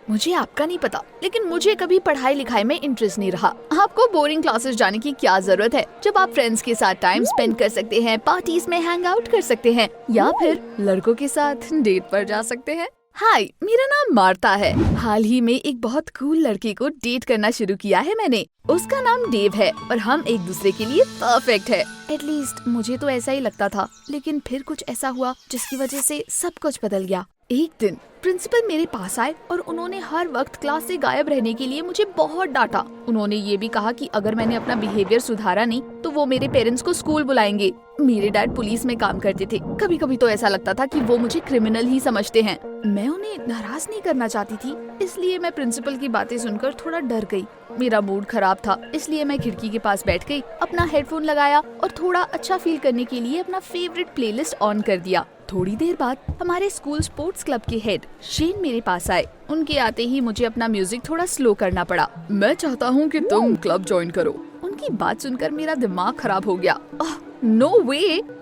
मुझे आपका नहीं पता, लेकिन मुझे कभी पढ़ाई लिखाई में इंटरेस्ट नहीं रहा। आपको बोरिंग क्लासेस जाने की क्या जरूरत है, जब आप फ्रेंड्स के साथ टाइम स्पेंड कर सकते हैं, पार्टीज में हैंग आउट कर सकते हैं या फिर लड़कों के साथ डेट पर जा सकते हैं। हाय, मेरा नाम मार्ता है। हाल ही में एक बहुत कूल लड़के को डेट करना शुरू किया है मैंने। उसका नाम डेव है और हम एक दूसरे के लिए परफेक्ट है। एटलीस्ट मुझे तो ऐसा ही लगता था, लेकिन फिर कुछ ऐसा हुआ जिसकी वजह से सब कुछ बदल गया। एक दिन प्रिंसिपल मेरे पास आए और उन्होंने हर वक्त क्लास से गायब रहने के लिए मुझे बहुत डांटा। उन्होंने ये भी कहा कि अगर मैंने अपना बिहेवियर सुधारा नहीं तो वो मेरे पेरेंट्स को स्कूल बुलाएंगे। मेरे डैड पुलिस में काम करते थे। कभी कभी तो ऐसा लगता था कि वो मुझे क्रिमिनल ही समझते हैं। मैं उन्हें नाराज नहीं करना चाहती थी, इसलिए मैं प्रिंसिपल की बातें सुनकर थोड़ा डर गई। मेरा मूड खराब था, इसलिए मैं खिड़की के पास बैठ गई, अपना हेडफोन लगाया और थोड़ा अच्छा फील करने के लिए अपना फेवरेट प्लेलिस्ट ऑन कर दिया। थोड़ी देर बाद हमारे स्कूल स्पोर्ट्स क्लब के हेड शेन मेरे पास आए। उनके आते ही मुझे अपना म्यूजिक थोड़ा स्लो करना पड़ा। मैं चाहता हूँ कि तुम क्लब ज्वाइन करो। उनकी बात सुनकर मेरा दिमाग खराब हो गया। No way,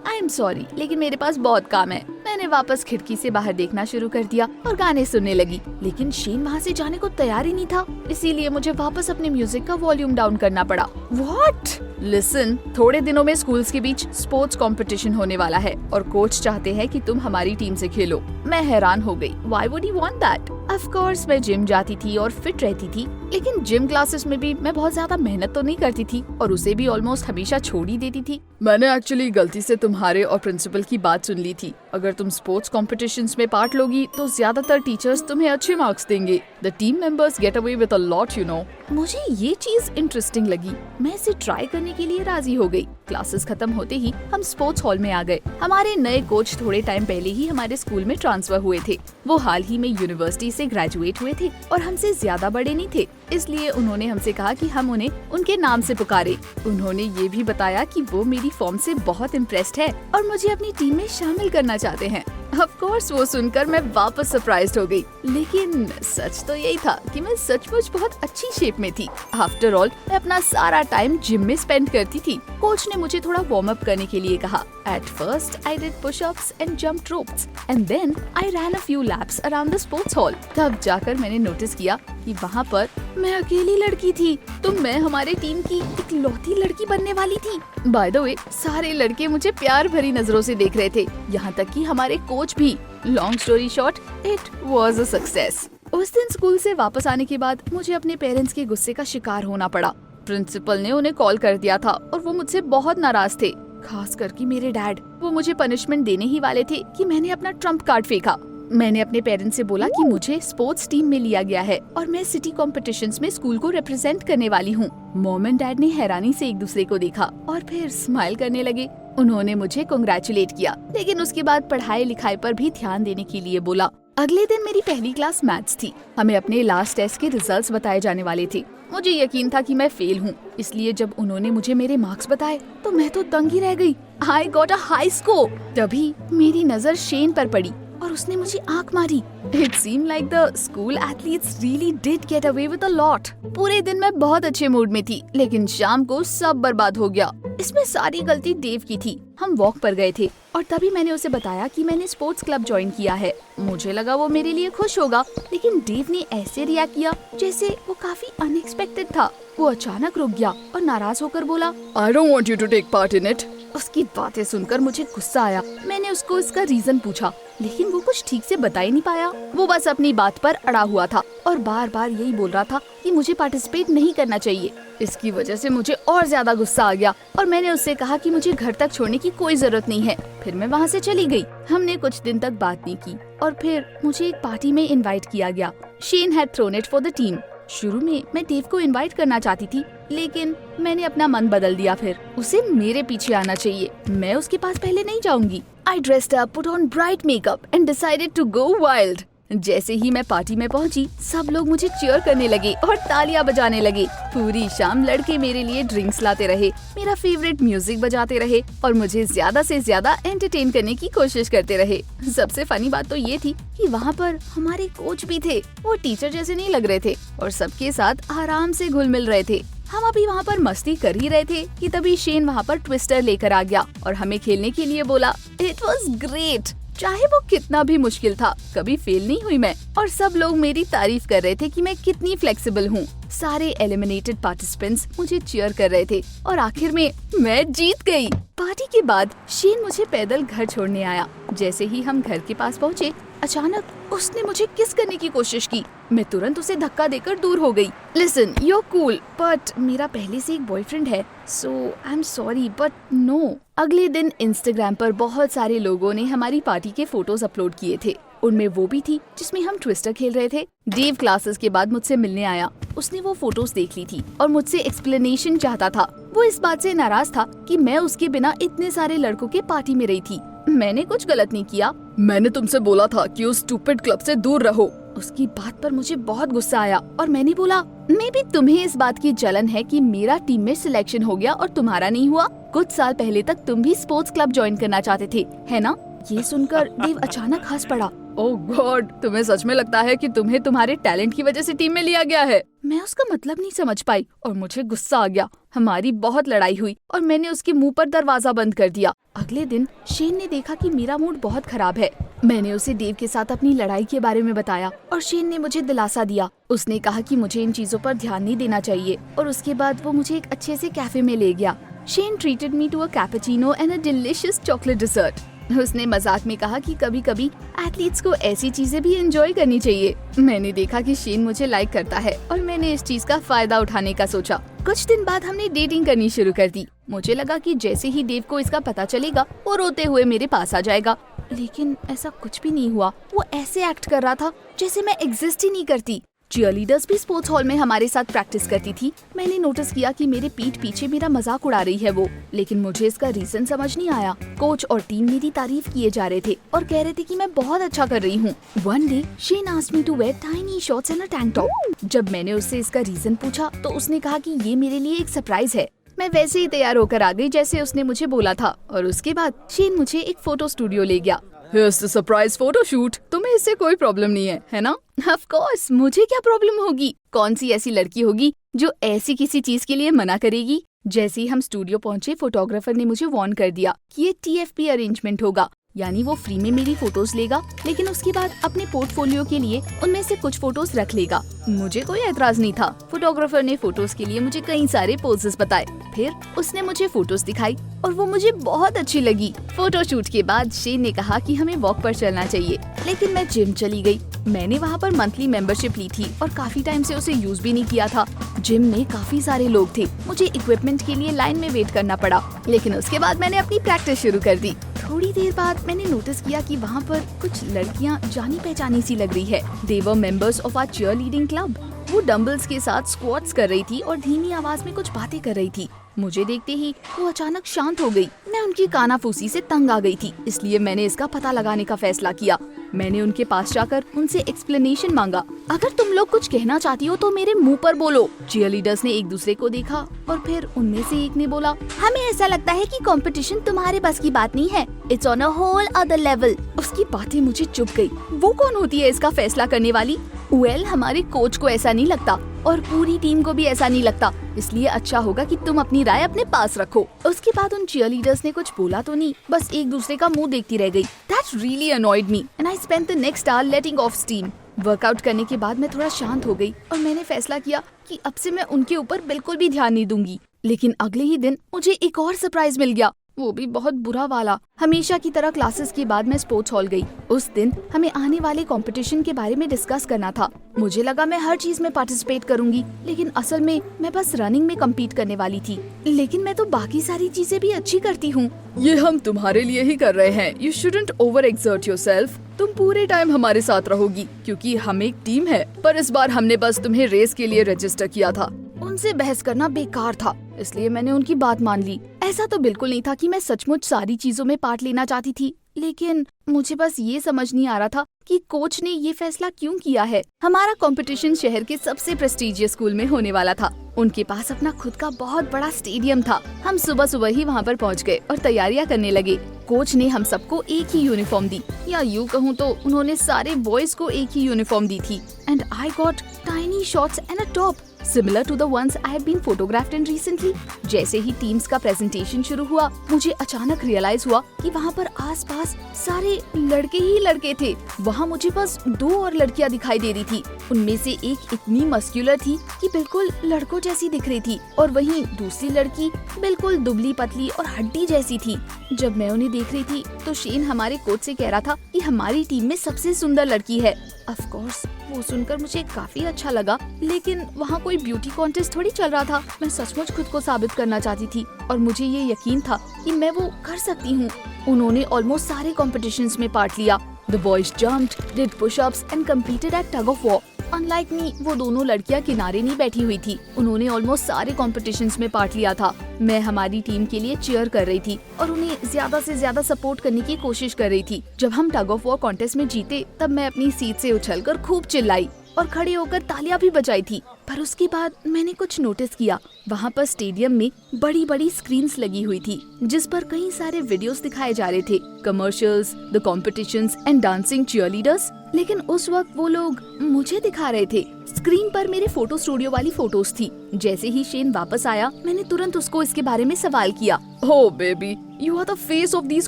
I am sorry, लेकिन मेरे पास बहुत काम है। मैंने वापस खिड़की से बाहर देखना शुरू कर दिया और गाने सुनने लगी, लेकिन शेन वहाँ से जाने को तैयार ही नहीं था, इसीलिए मुझे वापस अपने म्यूजिक का वॉल्यूम डाउन करना पड़ा। व्हाट? लिसन, थोड़े दिनों में स्कूल्स के बीच स्पोर्ट्स कंपटीशन होने वाला है और कोच चाहते हैं कि तुम हमारी टीम से खेलो। मैं हैरान हो गई। Why would he want that? Of course, मैं जिम जाती थी और फिट रहती थी, लेकिन जिम क्लासेस में भी मैं बहुत ज्यादा मेहनत तो नहीं करती थी और उसे भी ऑलमोस्ट हमेशा छोड़ ही देती थी। मैंने एक्चुअली गलती से तुम्हारे और प्रिंसिपल की बात सुन ली थी। अगर तुम स्पोर्ट्स कॉम्पिटिशन्स में पार्ट लोगी तो ज्यादातर टीचर्स तुम्हें अच्छे मार्क्स देंगे। The team members get away with a lot, you know. मुझे ये चीज इंटरेस्टिंग लगी। मैं इसे ट्राई करने के लिए राजी हो गई। क्लासेस खत्म होते ही हम स्पोर्ट्स हॉल में आ गए। हमारे नए कोच थोड़े टाइम पहले ही हमारे स्कूल में ट्रांसफर हुए थे। वो हाल ही में यूनिवर्सिटी से ग्रेजुएट हुए थे और हमसे ज्यादा बड़े नहीं थे, इसलिए उन्होंने हमसे कहा कि हम उन्हें उनके नाम से पुकारे। उन्होंने ये भी बताया कि वो मेरी फॉर्म से बहुत इम्प्रेस्ड है और मुझे अपनी टीम में शामिल करना चाहते हैं। ऑफ कोर्स वो सुनकर मैं वापस सरप्राइज्ड हो गई, लेकिन सच तो यही था कि मैं सचमुच बहुत अच्छी शेप में थी। आफ्टर ऑल मैं अपना सारा टाइम जिम में स्पेंड करती थी। कोच ने मुझे थोड़ा वार्म अप करने के लिए कहा। At first, I did push-ups and jumped ropes, and then I ran a few laps around the sports hall. तब जाकर मैंने नोटिस किया कि वहाँ पर मैं अकेली लड़की थी, तो मैं हमारे टीम की इकलौती लड़की बनने वाली थी। By the way, सारे लड़के मुझे प्यार भरी नजरों से देख रहे थे, यहाँ तक कि हमारे कोच भी। Long story short, it was a success. उस दिन स्कूल से वापस आने के बाद मुझे अपने पेरेंट्स के गुस्से का शिकार होना पड़ा। प्रिंसिपल ने उन्हें कॉल कर दिया था और वो मुझसे बहुत नाराज थे, खास करके मेरे डैड। वो मुझे पनिशमेंट देने ही वाले थे कि मैंने अपना ट्रम्प कार्ड फेंका। मैंने अपने पेरेंट्स से बोला कि मुझे स्पोर्ट्स टीम में लिया गया है और मैं सिटी कॉम्पिटिशन्स में स्कूल को रिप्रेजेंट करने वाली हूँ। मॉम एंड डैड ने हैरानी से एक दूसरे को देखा और फिर स्माइल करने लगे। उन्होंने मुझे कांग्रेचुलेट किया, लेकिन उसके बाद पढ़ाई लिखाई पर भी ध्यान देने के लिए बोला। अगले दिन मेरी पहली क्लास मैथ्स थी। हमें अपने लास्ट टेस्ट के रिजल्ट्स बताए जाने वाले थे। मुझे यकीन था कि मैं फेल हूँ, इसलिए जब उन्होंने मुझे मेरे मार्क्स बताए तो मैं तो दंग ही रह गई। I got a high score। तभी मेरी नजर शेन पर पड़ी और उसने मुझे आंख मारी। It seemed like the school athletes really did get away with a lot। पूरे दिन मैं बहुत अच्छे मूड में थी, लेकिन शाम को सब बर्बाद हो गया। इसमें सारी गलती देव की थी। हम वॉक पर गए थे और तभी मैंने उसे बताया कि मैंने स्पोर्ट्स क्लब ज्वाइन किया है। मुझे लगा वो मेरे लिए खुश होगा, लेकिन देव ने ऐसे रिएक्ट किया जैसे वो काफी अनएक्सपेक्टेड था। वो अचानक रुक गया और नाराज होकर बोला, I don't want you to take part in it। उसकी बातें सुनकर मुझे गुस्सा आया। मैंने उसको इसका रीजन पूछा, लेकिन वो कुछ ठीक से बता ही नहीं पाया। वो बस अपनी बात पर अड़ा हुआ था और बार बार यही बोल रहा था कि मुझे पार्टिसिपेट नहीं करना चाहिए। इसकी वजह से मुझे और ज्यादा गुस्सा आ गया और मैंने उससे कहा कि मुझे घर तक छोड़ने की कोई जरूरत नहीं है। फिर मैं वहाँ से चली गई। हमने कुछ दिन तक बात नहीं की और फिर मुझे एक पार्टी में इनवाइट किया गया। Shane had thrown it for the team. शुरू में मैं देव को इनवाइट करना चाहती थी, लेकिन मैंने अपना मन बदल दिया। फिर उसे मेरे पीछे आना चाहिए, मैं उसके पास पहले नहीं जाऊंगी। I dressed up, put on bright makeup and decided to go wild। जैसे ही मैं पार्टी में पहुंची, सब लोग मुझे चीयर करने लगे और तालियां बजाने लगे। पूरी शाम लड़के मेरे लिए ड्रिंक्स लाते रहे, मेरा फेवरेट म्यूजिक बजाते रहे और मुझे ज्यादा से ज्यादा एंटरटेन करने की कोशिश करते रहे। सबसे फनी बात तो ये थी कि वहाँ पर हमारे कोच भी थे। वो टीचर जैसे नहीं लग रहे थे और सबके साथ आराम से घुल मिल रहे थे। हम अभी वहाँ पर मस्ती कर ही रहे थे कि तभी शेन वहाँ पर ट्विस्टर लेकर आ गया और हमें खेलने के लिए बोला। It was great. चाहे वो कितना भी मुश्किल था, कभी फेल नहीं हुई मैं। और सब लोग मेरी तारीफ कर रहे थे कि मैं कितनी फ्लेक्सिबल हूँ। सारे एलिमिनेटेड पार्टिसिपेंट्स मुझे चीयर कर रहे थे और आखिर में मैं जीत गई। पार्टी के बाद शेन मुझे पैदल घर छोड़ने आया। जैसे ही हम घर के पास पहुँचे, अचानक उसने मुझे किस करने की कोशिश की। मैं तुरंत उसे धक्का देकर दूर हो गई। लिसन, you're cool, बट मेरा पहले से एक बॉयफ्रेंड है, so I'm sorry, but no। अगले दिन इंस्टाग्राम पर बहुत सारे लोगों ने हमारी पार्टी के फोटोज अपलोड किए थे। उनमें वो भी थी जिसमें हम ट्विस्टर खेल रहे थे। डेव क्लासेस के बाद मुझसे मिलने आया। उसने वो फोटोज देख ली थी और मुझसे एक्सप्लेनेशन चाहता था। वो इस बात से नाराज था कि मैं उसके बिना इतने सारे लड़कों के पार्टी में रही थी। मैंने कुछ गलत नहीं किया। मैंने तुमसे बोला था कि उस स्टूपिड क्लब से दूर रहो। उसकी बात पर मुझे बहुत गुस्सा आया और मैंने बोला, मे बी तुम्हें इस बात की जलन है कि मेरा टीम में सिलेक्शन हो गया और तुम्हारा नहीं हुआ। कुछ साल पहले तक तुम भी स्पोर्ट्स क्लब ज्वाइन करना चाहते थे, है ना? ये सुनकर देव अचानक हंस पड़ा। ओह गॉड, तुम्हें सच में लगता है कि तुम्हें तुम्हारे टैलेंट की वजह से टीम में लिया गया है? मैं उसका मतलब नहीं समझ पाई और मुझे गुस्सा आ गया। हमारी बहुत लड़ाई हुई और मैंने उसके मुंह पर दरवाजा बंद कर दिया। अगले दिन शेन ने देखा कि मेरा मूड बहुत खराब है। मैंने उसे देव के साथ अपनी लड़ाई के बारे में बताया और शेन ने मुझे दिलासा दिया। उसने कहा कि मुझे इन चीजों पर ध्यान नहीं देना चाहिए और उसके बाद वो मुझे एक अच्छे से कैफे में ले गया। Shane treated me to a cappuccino and a delicious chocolate dessert. उसने मजाक में कहा कि कभी कभी एथलीट्स को ऐसी चीजें भी एंजॉय करनी चाहिए। मैंने देखा कि शेन मुझे लाइक करता है और मैंने इस चीज का फायदा उठाने का सोचा। कुछ दिन बाद हमने डेटिंग करनी शुरू कर दी। मुझे लगा कि जैसे ही देव को इसका पता चलेगा, वो रोते हुए मेरे पास आ जाएगा, लेकिन ऐसा कुछ भी नहीं हुआ। वो ऐसे एक्ट कर रहा था जैसे मैं एग्जिस्ट ही नहीं करती। चीयरलीडर्स भी स्पोर्ट्स हॉल में हमारे साथ प्रैक्टिस करती थी। मैंने नोटिस किया कि मेरे पीठ पीछे मेरा मजाक उड़ा रही है वो, लेकिन मुझे इसका रीजन समझ नहीं आया। कोच और टीम मेरी तारीफ किए जा रहे थे और कह रहे थे कि मैं बहुत अच्छा कर रही हूँ। One day Shane asked me to wear tiny shorts and a tank top. जब मैंने उससे इसका रीजन पूछा तो उसने कहा कि ये मेरे लिए एक सरप्राइज है। मैं वैसे ही तैयार होकर आ गई जैसे उसने मुझे बोला था और उसके बाद शेन मुझे एक फोटो स्टूडियो ले गया। Here's the surprise photo shoot। तुम्हें इससे कोई प्रॉब्लम नहीं है ना? Of course, मुझे क्या प्रॉब्लम होगी? कौन सी ऐसी लड़की होगी जो ऐसी किसी चीज के लिए मना करेगी? जैसे ही हम स्टूडियो पहुंचे, फोटोग्राफर ने मुझे वार्न कर दिया कि ये TFP अरेंजमेंट होगा, यानी वो फ्री में मेरी फोटोज लेगा, लेकिन उसके बाद अपने पोर्टफोलियो के लिए उनमें से कुछ फोटोज रख लेगा। मुझे कोई एतराज नहीं था। फोटोग्राफर ने फोटोज के लिए मुझे कई सारे पोजेस बताए। फिर उसने मुझे फोटोज दिखाई और वो मुझे बहुत अच्छी लगी। फोटो शूट के बाद शेन ने कहा कि हमें वॉक पर चलना चाहिए, लेकिन मैं जिम चली गई। मैंने वहाँ पर मंथली मेंबरशिप ली थी और काफी टाइम से उसे यूज भी नहीं किया था। जिम में काफी सारे लोग थे। मुझे इक्विपमेंट के लिए लाइन में वेट करना पड़ा, लेकिन उसके बाद मैंने अपनी प्रैक्टिस शुरू कर दी। थोड़ी देर बाद मैंने नोटिस किया कि वहाँ पर कुछ लड़कियाँ जानी पहचानी सी लग रही है। They were members of our cheerleading club. वो डंबल्स के साथ स्क्वाट्स कर रही थी और धीमी आवाज में कुछ बातें कर रही थी। मुझे देखते ही वो अचानक शांत हो गई। मैं उनकी कानाफूसी से तंग आ गई थी, इसलिए मैंने इसका पता लगाने का फैसला किया। मैंने उनके पास जाकर उनसे एक्सप्लेनेशन मांगा। अगर तुम लोग कुछ कहना चाहती हो तो मेरे मुंह पर बोलो। चीयरलीडर्स ने एक दूसरे को देखा और फिर उनमें से एक ने बोला, हमें ऐसा लगता है कि कंपटीशन तुम्हारे बस की बात नहीं है। It's on a whole other level. उसकी बातें मुझे चुभ गई। वो कौन होती है इसका फैसला करने वाली? वेल, हमारे कोच को ऐसा नहीं लगता और पूरी टीम को भी ऐसा नहीं लगता, इसलिए अच्छा होगा कि तुम अपनी राय अपने पास रखो। उसके बाद उन चीयरलीडर्स ने कुछ बोला तो नहीं, बस एक दूसरे का मुंह देखती रह गई। That really annoyed me and I spent the next hour letting off steam। Workout करने के बाद मैं थोड़ा शांत हो गई और मैंने फैसला किया कि अब से मैं उनके ऊपर बिल्कुल भी ध्यान नहीं दूंगी। लेकिन अगले ही दिन मुझे एक और सरप्राइज मिल गया, वो भी बहुत बुरा वाला। हमेशा की तरह क्लासेस के बाद मैं स्पोर्ट्स हॉल गई। उस दिन हमें आने वाले कंपटीशन के बारे में डिस्कस करना था। मुझे लगा मैं हर चीज में पार्टिसिपेट करूंगी, लेकिन असल में मैं बस रनिंग में कम्पीट करने वाली थी। लेकिन मैं तो बाकी सारी चीजें भी अच्छी करती हूँ। ये हम तुम्हारे लिए ही कर रहे हैं। You shouldn't over exert yourself. तुम पूरे टाइम हमारे साथ रहोगी क्योंकि हम एक टीम है, पर इस बार हमने बस तुम्हें रेस के लिए रजिस्टर किया था। उनसे बहस करना बेकार था, इसलिए मैंने उनकी बात मान ली। ऐसा तो बिल्कुल नहीं था कि मैं सचमुच सारी चीजों में पार्ट लेना चाहती थी, लेकिन मुझे बस ये समझ नहीं आ रहा था कि कोच ने ये फैसला क्यों किया है। हमारा कंपटीशन शहर के सबसे प्रेस्टीजियस स्कूल में होने वाला था। उनके पास अपना खुद का बहुत बड़ा स्टेडियम था। हम सुबह सुबह ही वहाँ पर पहुँच गए और तैयारियां करने लगे। कोच ने हम सबको एक ही यूनिफॉर्म दी, या यूँ कहूँ तो उन्होंने सारे बॉयज को एक ही यूनिफॉर्म दी थी। And I got tiny shorts and a top. similar to the ones I have been photographed in recently. जैसे ही टीम्स का प्रेजेंटेशन शुरू हुआ, मुझे अचानक रियलाइज हुआ कि वहाँ पर आसपास सारे लड़के ही लड़के थे। वहाँ मुझे बस 2 और लड़कियाँ दिखाई दे रही थी। उनमें से एक इतनी मस्कुलर थी कि बिल्कुल लड़कों जैसी दिख रही थी, और वहीं दूसरी लड़की बिल्कुल दुबली पतली और हड्डी जैसी थी। जब मैं उन्हें देख रही थी तो शेन हमारे कोच से कह रहा था कि हमारी टीम में सबसे सुंदर लड़की है। ऑफ कोर्स वो सुनकर मुझे काफी अच्छा लगा, लेकिन वहाँ कोई ब्यूटी कॉन्टेस्ट थोड़ी चल रहा था। मैं सचमुच खुद को साबित करना चाहती थी और मुझे ये यकीन था कि मैं वो कर सकती हूँ। उन्होंने ऑलमोस्ट सारे कॉम्पिटिशन्स में पार्ट लिया। The boys jumped, did push-ups and competed at tug of war. Unlike me, वो दोनों लड़कियाँ किनारे नहीं बैठी हुई थी। उन्होंने ऑलमोस्ट सारे कॉम्पिटिशन्स में पार्ट लिया था। मैं हमारी टीम के लिए चीयर कर रही थी और उन्हें ज्यादा से ज्यादा सपोर्ट करने की कोशिश कर रही थी। जब हम टग ऑफ वॉर कॉन्टेस्ट में जीते, तब मैं अपनी सीट से उछलकर खूब चिल्लाई और खड़े होकर तालियां भी बजाई थी। पर उसके बाद मैंने कुछ नोटिस किया। वहाँ पर स्टेडियम में बड़ी बड़ी स्क्रीन्स लगी हुई थी, जिस पर कई सारे वीडियोस दिखाए जा रहे थे, commercials, the competitions and dancing cheerleaders. लेकिन उस वक्त वो लोग मुझे दिखा रहे थे। स्क्रीन पर मेरे फोटो स्टूडियो वाली फोटोज थी। जैसे ही शेन वापस आया, मैंने तुरंत उसको इसके बारे में सवाल किया। Oh baby, you are the face of these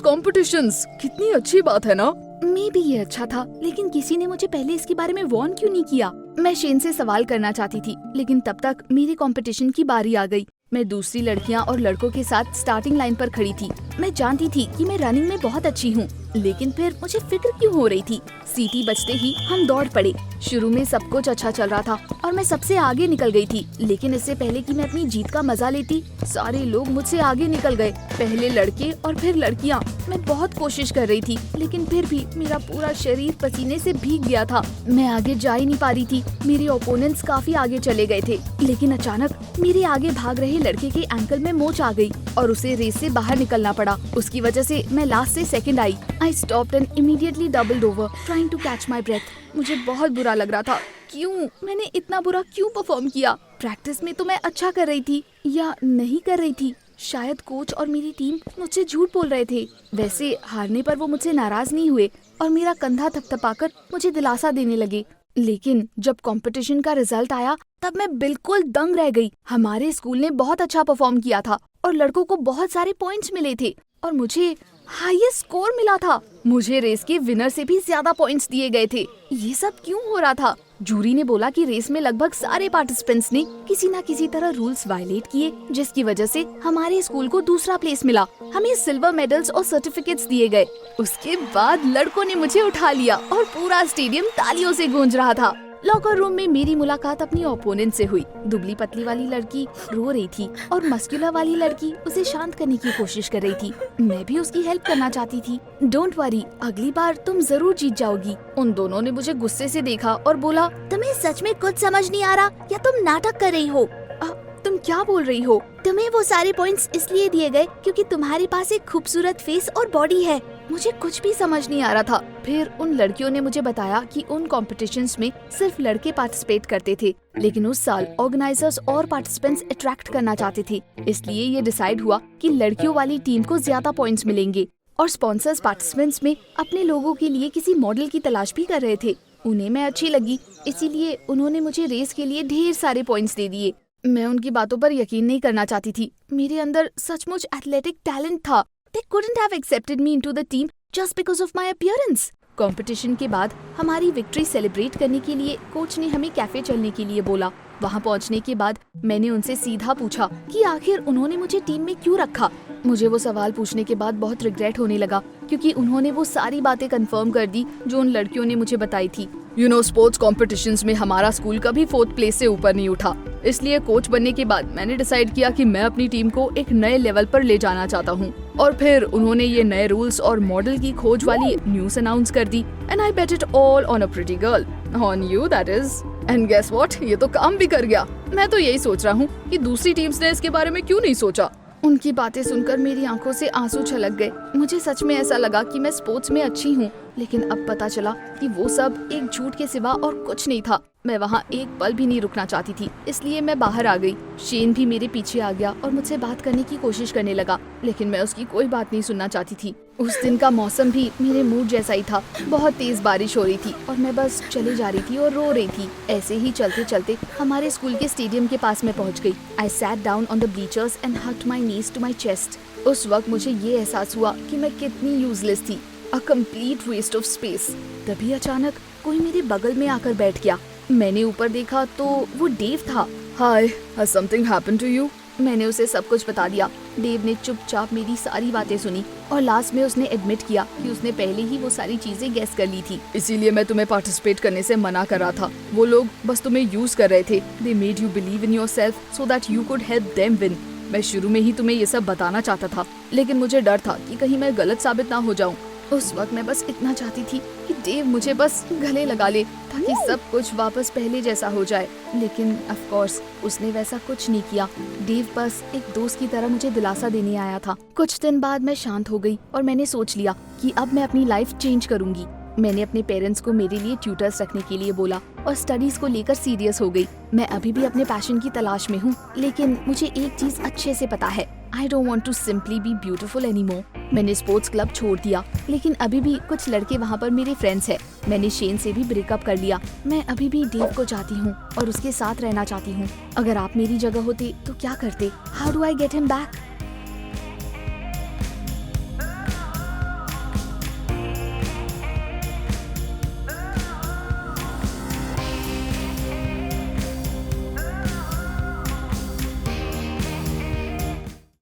competitions. कितनी अच्छी बात है ना? मे भी ये अच्छा था, लेकिन किसी ने मुझे पहले इसके बारे में वार्न क्यों नहीं किया? मैं शेन से सवाल करना चाहती थी, लेकिन तब तक मेरी कंपटीशन की बारी आ गई। मैं दूसरी लड़कियां और लड़कों के साथ स्टार्टिंग लाइन पर खड़ी थी। मैं जानती थी कि मैं रनिंग में बहुत अच्छी हूँ, लेकिन फिर मुझे फिक्र क्यों हो रही थी? सीटी बजते ही हम दौड़ पड़े। शुरू में सब कुछ अच्छा चल रहा था और मैं सबसे आगे निकल गई थी, लेकिन इससे पहले कि मैं अपनी जीत का मजा लेती, सारे लोग मुझसे आगे निकल गए। पहले लड़के और फिर लड़कियाँ। मैं बहुत कोशिश कर रही थी, लेकिन फिर भी मेरा पूरा शरीर पसीने से भीग गया था। मैं आगे जा ही नहीं पा रही थी। मेरे ओपोनेंट्स काफी आगे चले गए थे, लेकिन अचानक मेरे आगे भाग रहे लड़के के एंकल में मोच आ गई और उसे रेस से बाहर निकलना पड़ा। उसकी वजह से मैं लास्ट से second I. I stopped and immediately doubled over, trying to catch my breath. मुझे बहुत बुरा लग रहा था। क्यों? मैंने इतना बुरा क्यों परफॉर्म किया? प्रैक्टिस में तो मैं अच्छा कर रही थी, या नहीं कर रही थी? शायद कोच और मेरी टीम मुझसे झूठ बोल रहे थे। वैसे हारने पर वो मुझसे नाराज नहीं हुए और मेरा कंधा थपथपाकर मुझे दिलासा देने लगे। लेकिन जब कंपटीशन का रिजल्ट आया, तब मैं बिल्कुल दंग रह गई। हमारे स्कूल ने बहुत अच्छा परफॉर्म किया था और लड़कों को बहुत सारे पॉइंट्स मिले थे और मुझे हाईएस्ट स्कोर मिला था। मुझे रेस के विनर से भी ज्यादा पॉइंट्स दिए गए थे। ये सब क्यों हो रहा था? जूरी ने बोला कि रेस में लगभग सारे पार्टिसिपेंट्स ने किसी न किसी तरह रूल्स वायलेट किए, जिसकी वजह से हमारे स्कूल को दूसरा प्लेस मिला। हमें सिल्वर मेडल्स और सर्टिफिकेट्स दिए गए। उसके बाद लड़कों ने मुझे उठा लिया और पूरा स्टेडियम तालियों से गूंज रहा था। लॉकर रूम में मेरी मुलाकात अपनी ओपोनेंट से हुई। दुबली पतली वाली लड़की रो रही थी और मस्कुलर वाली लड़की उसे शांत करने की कोशिश कर रही थी। मैं भी उसकी हेल्प करना चाहती थी। डोंट वरी, अगली बार तुम जरूर जीत जाओगी। उन दोनों ने मुझे गुस्से से देखा और बोला, तुम्हें सच में कुछ समझ नहीं आ रहा या तुम नाटक कर रही हो? तुम क्या बोल रही हो? तुम्हें वो सारे पॉइंट्स इसलिए दिए गए क्योंकि तुम्हारे पास एक खूबसूरत फेस और बॉडी है। मुझे कुछ भी समझ नहीं आ रहा था। फिर उन लड़कियों ने मुझे बताया कि उन कॉम्पिटिशन्स में सिर्फ लड़के पार्टिसिपेट करते थे, लेकिन उस साल ऑर्गेनाइजर्स और पार्टिसिपेंट्स अट्रैक्ट करना चाहते थे। इसलिए ये डिसाइड हुआ कि लड़कियों वाली टीम को ज्यादा पॉइंट्स मिलेंगे और स्पॉन्सर्स पार्टिसिपेंट्स में अपने लोगों के लिए किसी मॉडल की तलाश भी कर रहे थे। उन्हें मैं अच्छी लगी, इसीलिए उन्होंने मुझे रेस के लिए ढेर सारे पॉइंट्स दे दिए। मैं उनकी बातों पर यकीन नहीं करना चाहती थी। मेरे अंदर सचमुच एथलेटिक टैलेंट था। They couldn't have accepted me into the team just because of my appearance. Competition के बाद हमारी विक्ट्री सेलिब्रेट करने के लिए कोच ने हमें कैफे चलने के लिए बोला। वहाँ पहुँचने के बाद मैंने उनसे सीधा पूछा कि आखिर उन्होंने मुझे टीम में क्यों रखा। मुझे वो सवाल पूछने के बाद बहुत रिग्रेट होने लगा, क्योंकि उन्होंने वो सारी बातें कंफर्म कर दी जो उन लड़कियों ने मुझे बताई थी। स्पोर्ट्स कॉम्पिटिशन्स में हमारा स्कूल कभी 4th प्लेस से ऊपर नहीं उठा। इसलिए कोच बनने के बाद मैंने डिसाइड किया कि मैं अपनी टीम को एक नए लेवल पर ले जाना चाहता हूँ। और फिर उन्होंने ये नए रूल्स और मॉडल की खोज वाली न्यूज़ अनाउंस कर दी। And I bet it all on a pretty girl, on you that is. And guess what, ये तो काम भी कर गया। मैं तो यही सोच रहा हूँ कि दूसरी टीम्स ने इसके बारे में क्यों नहीं सोचा। उनकी बातें सुनकर मेरी आंखों से आंसू छलक गए। मुझे सच में ऐसा लगा कि मैं स्पोर्ट्स में अच्छी हूँ, लेकिन अब पता चला कि वो सब एक झूठ के सिवा और कुछ नहीं था। मैं वहाँ एक पल भी नहीं रुकना चाहती थी, इसलिए मैं बाहर आ गई। शेन भी मेरे पीछे आ गया और मुझसे बात करने की कोशिश करने लगा, लेकिन मैं उसकी कोई बात नहीं सुनना चाहती थी। उस दिन का मौसम भी मेरे मूड जैसा ही था। बहुत तेज बारिश हो रही थी और मैं बस चली जा रही थी और रो रही थी। ऐसे ही चलते चलते हमारे स्कूल के स्टेडियम के पास मैं पहुंच गई। I sat down on the bleachers and hugged my knees to my chest. उस वक्त मुझे ये एहसास हुआ कि मैं कितनी यूजलेस थी, a complete waste of space. तभी अचानक कोई मेरे बगल में आकर बैठ गया। मैंने ऊपर देखा तो वो डेव था। Hi, has something happened to you? मैंने उसे सब कुछ बता दिया। डेव ने चुपचाप मेरी सारी बातें सुनी और लास्ट में उसने एडमिट किया कि उसने पहले ही वो सारी चीजें गेस कर ली थी। इसीलिए मैं तुम्हें पार्टिसिपेट करने से मना कर रहा था। वो लोग बस तुम्हें यूज कर रहे थे। They made you believe in yourself so that you could help them win. मैं शुरू में ही तुम्हें ये सब बताना चाहता था, लेकिन मुझे डर था कि कहीं मैं गलत साबित ना हो जाऊं। उस वक्त मैं बस इतना चाहती थी कि डेव मुझे बस गले लगा ले ताकि सब कुछ वापस पहले जैसा हो जाए, लेकिन ऑफ कोर्स उसने वैसा कुछ नहीं किया। डेव बस एक दोस्त की तरह मुझे दिलासा देने आया था। कुछ दिन बाद मैं शांत हो गई और मैंने सोच लिया कि अब मैं अपनी लाइफ चेंज करूंगी। मैंने अपने पेरेंट्स को मेरे लिए ट्यूटर्स रखने के लिए बोला और स्टडीज को लेकर सीरियस हो गई। मैं अभी भी अपने पैशन की तलाश में हूँ, लेकिन मुझे एक चीज अच्छे से पता है, I don't want to simply be beautiful anymore. मैंने स्पोर्ट्स क्लब छोड़ दिया, लेकिन अभी भी कुछ लड़के वहाँ पर मेरे फ्रेंड्स हैं। मैंने शेन से भी ब्रेकअप कर लिया। मैं अभी भी डेव को चाहती हूँ और उसके साथ रहना चाहती हूँ। अगर आप मेरी जगह होते तो क्या करते? How do I get him back?